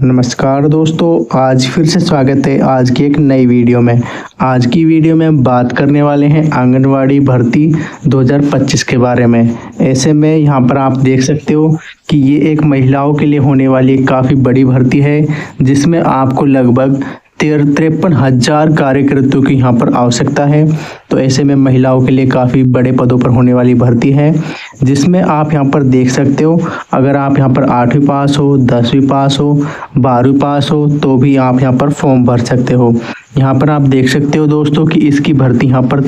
नमस्कार दोस्तों, आज फिर से स्वागत है आज की एक नई वीडियो में। आज की वीडियो में हम बात करने वाले हैं आंगनवाड़ी भर्ती 2025 के बारे में। ऐसे में यहाँ पर आप देख सकते हो कि ये एक महिलाओं के लिए होने वाली काफ़ी बड़ी भर्ती है, जिसमें आपको लगभग 53,000 कार्यकर्ताओं की यहाँ पर आवश्यकता है। तो ऐसे में महिलाओं के लिए काफ़ी बड़े पदों पर होने वाली भर्ती है, जिसमें आप यहाँ पर देख सकते हो, अगर आप यहाँ पर 8वीं पास हो, 10वीं पास हो, 12वीं पास हो तो भी आप यहाँ पर फॉर्म भर सकते हो। यहाँ पर आप देख सकते हो दोस्तों कि इसकी भर्ती यहाँ पर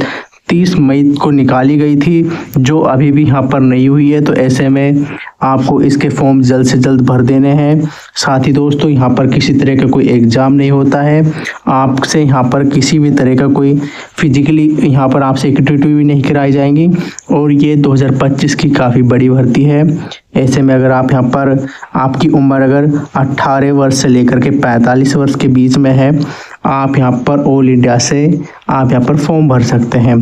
30 मई को निकाली गई थी, जो अभी भी यहाँ पर नहीं हुई है। तो ऐसे में आपको इसके फॉर्म जल्द से जल्द भर देने हैं। साथ ही दोस्तों, यहाँ पर किसी तरह का कोई एग्ज़ाम नहीं होता है, आपसे यहाँ पर किसी भी तरह का कोई फिजिकली यहाँ पर आपसे एक्टिविटी भी नहीं कराई जाएंगी, और ये 2025 की काफ़ी बड़ी भर्ती है। ऐसे में अगर आप यहाँ पर आपकी उम्र अगर 18 वर्ष से लेकर के 45 वर्ष के बीच में है, आप यहाँ पर ऑल इंडिया से आप यहाँ पर फॉर्म भर सकते हैं।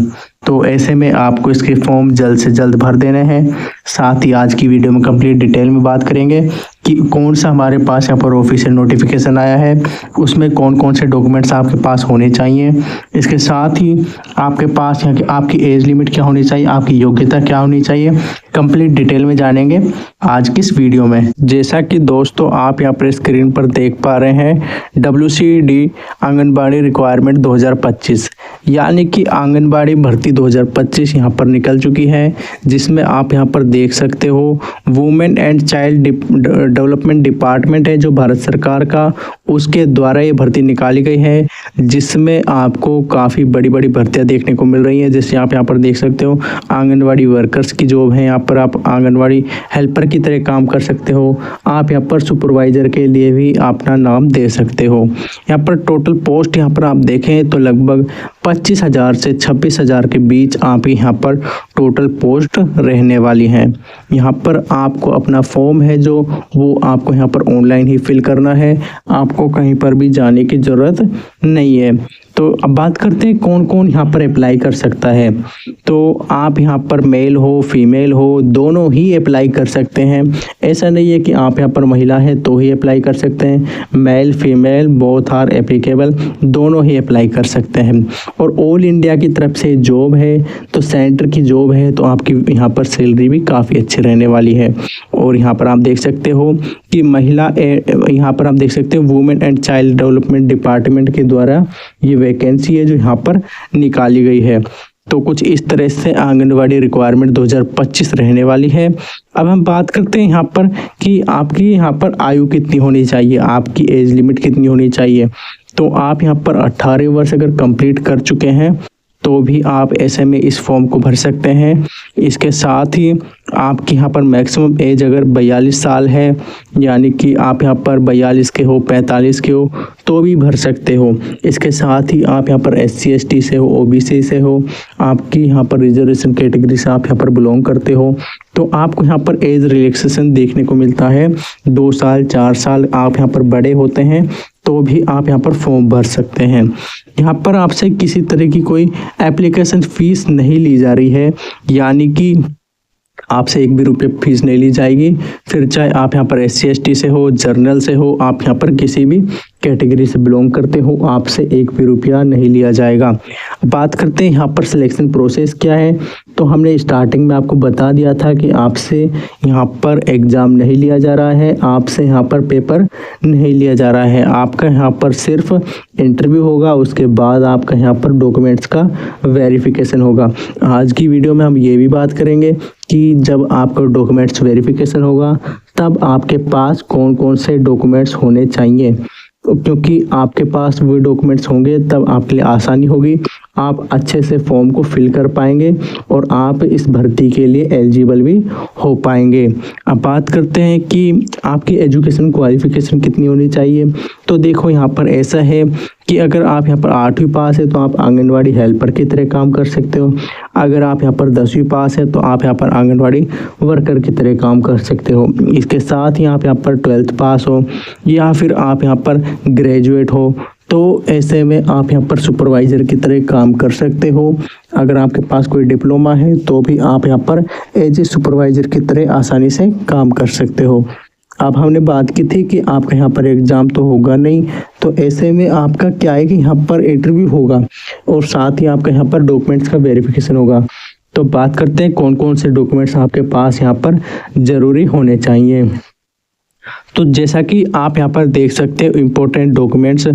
तो ऐसे में आपको इसके फॉर्म जल्द से जल्द भर देने हैं। साथ ही आज की वीडियो में कंप्लीट डिटेल में बात करेंगे कि कौन सा हमारे पास यहाँ पर ऑफिशियल नोटिफिकेशन आया है, उसमें कौन कौन से डॉक्यूमेंट्स आपके पास होने चाहिए। इसके साथ ही आपके पास यहाँ की आपकी एज लिमिट क्या होनी चाहिए, आपकी योग्यता क्या होनी चाहिए, कंप्लीट डिटेल में जानेंगे आज की इस वीडियो में। जैसा कि दोस्तों आप यहाँ पर स्क्रीन पर देख पा रहे हैं, WCD आंगनबाड़ी रिक्वायरमेंट 2025 यानी कि आंगनबाड़ी भर्ती 2025 यहाँ पर निकल चुकी है, जिसमें आप यहाँ पर देख सकते हो women and child development department है जो भारत सरकार का, उसके द्वारा ये भर्ती निकाली गई है, जिसमें आपको काफ़ी बड़ी बड़ी भर्तियां देखने को मिल रही हैं। जैसे आप यहाँ पर देख सकते हो आंगनवाड़ी वर्कर्स की जॉब है, यहाँ पर आप आंगनवाड़ी हेल्पर की तरह काम कर सकते हो। आप यहाँ पर सुपरवाइज़र के लिए भी अपना नाम दे सकते हो। यहाँ पर टोटल पोस्ट यहाँ पर आप देखें तो लगभग 25,000 से 26,000 के बीच आप यहाँ पर टोटल पोस्ट रहने वाली हैं। यहाँ पर आपको अपना फॉर्म है जो वो आपको यहाँ पर ऑनलाइन ही फिल करना है, आपको कहीं पर भी जाने की ज़रूरत नहीं है। तो अब बात करते हैं कौन कौन यहाँ पर अप्लाई कर सकता है। तो आप यहाँ पर मेल हो फीमेल हो दोनों ही अप्लाई कर सकते हैं। ऐसा नहीं है कि आप यहाँ पर महिला है तो ही अप्लाई कर सकते हैं, male female both are applicable, दोनों ही अप्लाई कर सकते हैं। और ऑल इंडिया की तरफ से जॉब है, तो सेंटर की जॉब है, तो आपकी यहाँ पर सैलरी भी काफ़ी अच्छी रहने वाली है। और यहाँ पर आप देख सकते हो कि महिला यहाँ पर आप देख सकते हो women and child development department के द्वारा ये वैकेंसी है जो यहाँ पर निकाली गई है। तो कुछ इस तरह से आंगनवाड़ी रिक्वायरमेंट 2025 रहने वाली है। अब हम बात करते हैं यहाँ पर कि आपकी यहाँ पर आयु कितनी होनी चाहिए, आपकी एज लिमिट कितनी होनी चाहिए। तो आप यहाँ पर 18 वर्ष अगर कंप्लीट कर चुके हैं तो भी आप ऐसे में इस फॉर्म को भर सकते हैं। इसके साथ ही आपकी यहाँ पर मैक्सिमम एज अगर 42 साल है, यानी कि आप यहाँ पर 42 के हो 45 के हो तो भी भर सकते हो। इसके साथ ही आप यहाँ पर SC ST से हो, OBC से हो, आपकी यहाँ पर रिजर्वेशन कैटेगरी से आप यहाँ पर बिलोंग करते हो, तो आपको यहाँ पर एज रिलैक्सेशन देखने को मिलता है। 2 साल 4 साल आप यहाँ पर बड़े होते हैं तो भी आप यहाँ पर फॉर्म भर सकते हैं। यहाँ पर आपसे किसी तरह की कोई एप्लीकेशन फ़ीस नहीं ली जा रही है, यानी कि आपसे 1 भी रुपये फीस नहीं ली जाएगी। फिर चाहे आप यहाँ पर SC ST से हो, जर्नल से हो, आप यहाँ पर किसी भी कैटेगरी से बिलोंग करते हो, आपसे 1 भी रुपया नहीं लिया जाएगा। बात करते हैं यहाँ पर सिलेक्शन प्रोसेस क्या है। तो हमने स्टार्टिंग में आपको बता दिया था कि आपसे यहाँ पर एग्ज़ाम नहीं लिया जा रहा है, आपसे यहाँ पर पेपर नहीं लिया जा रहा है, आपका यहाँ पर सिर्फ इंटरव्यू होगा, उसके बाद आपका यहाँ पर डॉक्यूमेंट्स का वेरिफिकेशन होगा। आज की वीडियो में हम ये भी बात करेंगे कि जब आपका डॉक्यूमेंट्स वेरिफिकेशन होगा तब आपके पास कौन कौन से डॉक्यूमेंट्स होने चाहिए, क्योंकि आपके पास वो डॉक्यूमेंट्स होंगे तब आपके लिए आसानी होगी, आप अच्छे से फॉर्म को फिल कर पाएंगे और आप इस भर्ती के लिए एलिजिबल भी हो पाएंगे। अब बात करते हैं कि आपकी एजुकेशन क्वालिफिकेशन कितनी होनी चाहिए। तो देखो यहाँ पर ऐसा है कि अगर आप यहाँ पर 8वीं पास है तो आप आंगनवाड़ी हेल्पर की तरह काम कर सकते हो। अगर आप यहाँ पर 10वीं पास है तो आप यहाँ पर आंगनवाड़ी वर्कर की तरह काम कर सकते हो। इसके साथ ही आप यहाँ पर 12th पास हो या फिर आप यहाँ पर ग्रेजुएट हो, तो ऐसे में आप यहाँ पर सुपरवाइज़र की तरह काम कर सकते हो। अगर आपके पास कोई डिप्लोमा है तो भी आप यहाँ पर एज ए सुपरवाइज़र की तरह आसानी से काम कर सकते हो। अब हमने बात की थी कि आपका यहाँ पर एग्ज़ाम तो होगा नहीं, तो ऐसे में आपका क्या है कि यहाँ पर इंटरव्यू होगा और साथ ही आपका यहाँ पर डॉक्यूमेंट्स का वेरिफिकेशन होगा। तो बात करते हैं कौन कौन से डॉक्यूमेंट्स आपके पास यहाँ पर ज़रूरी होने चाहिए। तो जैसा कि आप यहाँ पर देख सकते हो इम्पोर्टेंट डॉक्यूमेंट्स,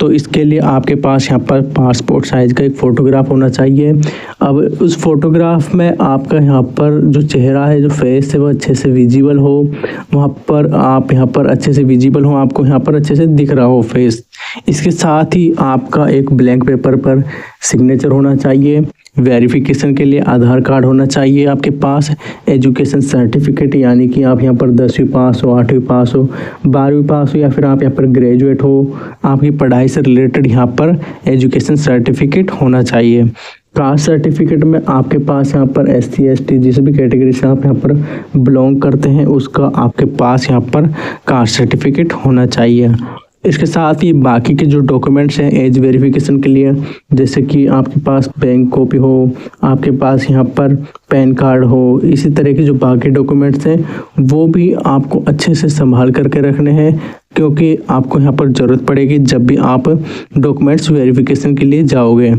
तो इसके लिए आपके पास यहाँ पर पासपोर्ट साइज़ का एक फ़ोटोग्राफ होना चाहिए। अब उस फोटोग्राफ में आपका यहाँ पर जो चेहरा है, जो फेस है, वो अच्छे से विजिबल हो, वहाँ पर आप यहाँ पर अच्छे से विजिबल हो, आपको यहाँ पर अच्छे से दिख रहा हो फेस। इसके साथ ही आपका एक ब्लैंक पेपर पर सिग्नेचर होना चाहिए। वेरिफिकेशन के लिए आधार कार्ड होना चाहिए आपके पास। एजुकेशन सर्टिफिकेट, यानी कि आप यहाँ पर 10वीं पास हो, 8वीं पास हो, 12वीं पास हो, या फिर आप यहाँ पर ग्रेजुएट हो, आपकी पढ़ाई से रिलेटेड यहाँ पर एजुकेशन सर्टिफिकेट होना चाहिए। कास्ट सर्टिफिकेट में आपके पास यहाँ पर SC ST जिस भी कैटेगरी से आप यहाँ पर बिलोंग करते हैं उसका आपके पास यहाँ पर कास्ट सर्टिफिकेट होना चाहिए। इसके साथ ही बाकी के जो डॉक्यूमेंट्स हैं एज वेरिफिकेशन के लिए, जैसे कि आपके पास बैंक कॉपी हो, आपके पास यहाँ पर पैन कार्ड हो, इसी तरह के जो बाकी डॉक्यूमेंट्स हैं वो भी आपको अच्छे से संभाल करके रखने हैं, क्योंकि आपको यहाँ पर ज़रूरत पड़ेगी जब भी आप डॉक्यूमेंट्स वेरिफिकेशन के लिए जाओगे।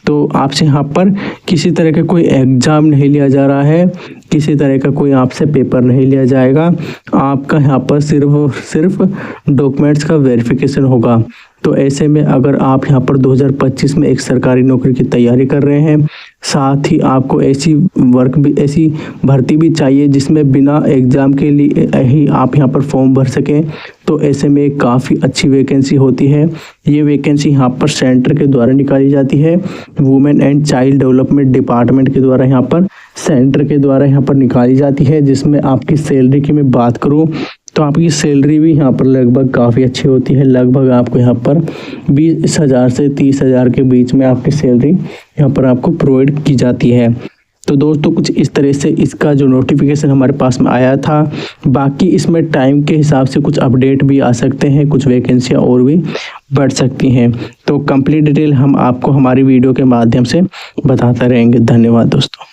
तो आपसे यहाँ पर किसी तरह का कोई एग्ज़ाम नहीं लिया जा रहा है, किसी तरह का कोई आपसे पेपर नहीं लिया जाएगा, आपका यहाँ पर सिर्फ डॉक्यूमेंट्स का वेरिफिकेशन होगा। तो ऐसे में अगर आप यहाँ पर 2025 में एक सरकारी नौकरी की तैयारी कर रहे हैं, साथ ही आपको ऐसी भर्ती भी चाहिए जिसमें बिना एग्ज़ाम के लिए ही आप यहाँ पर फॉर्म भर सकें, तो ऐसे में काफ़ी अच्छी वैकेंसी होती है। ये वैकेंसी यहाँ पर सेंटर के द्वारा निकाली जाती है, women and child development department के द्वारा यहाँ पर सेंटर के द्वारा यहाँ पर निकाली जाती है। जिसमें आपकी सैलरी की मैं बात करूँ तो आपकी सैलरी भी यहाँ पर लगभग काफ़ी अच्छी होती है। लगभग आपको यहाँ पर 20,000 से 30,000 के बीच में आपकी सैलरी यहाँ पर आपको प्रोवाइड की जाती है। तो दोस्तों कुछ इस तरह से इसका जो नोटिफिकेशन हमारे पास में आया था। बाकी इसमें टाइम के हिसाब से कुछ अपडेट भी आ सकते हैं, कुछ वैकेंसियाँ और भी बढ़ सकती हैं। तो कंप्लीट डिटेल हम आपको हमारी वीडियो के माध्यम से बताते रहेंगे। धन्यवाद दोस्तों।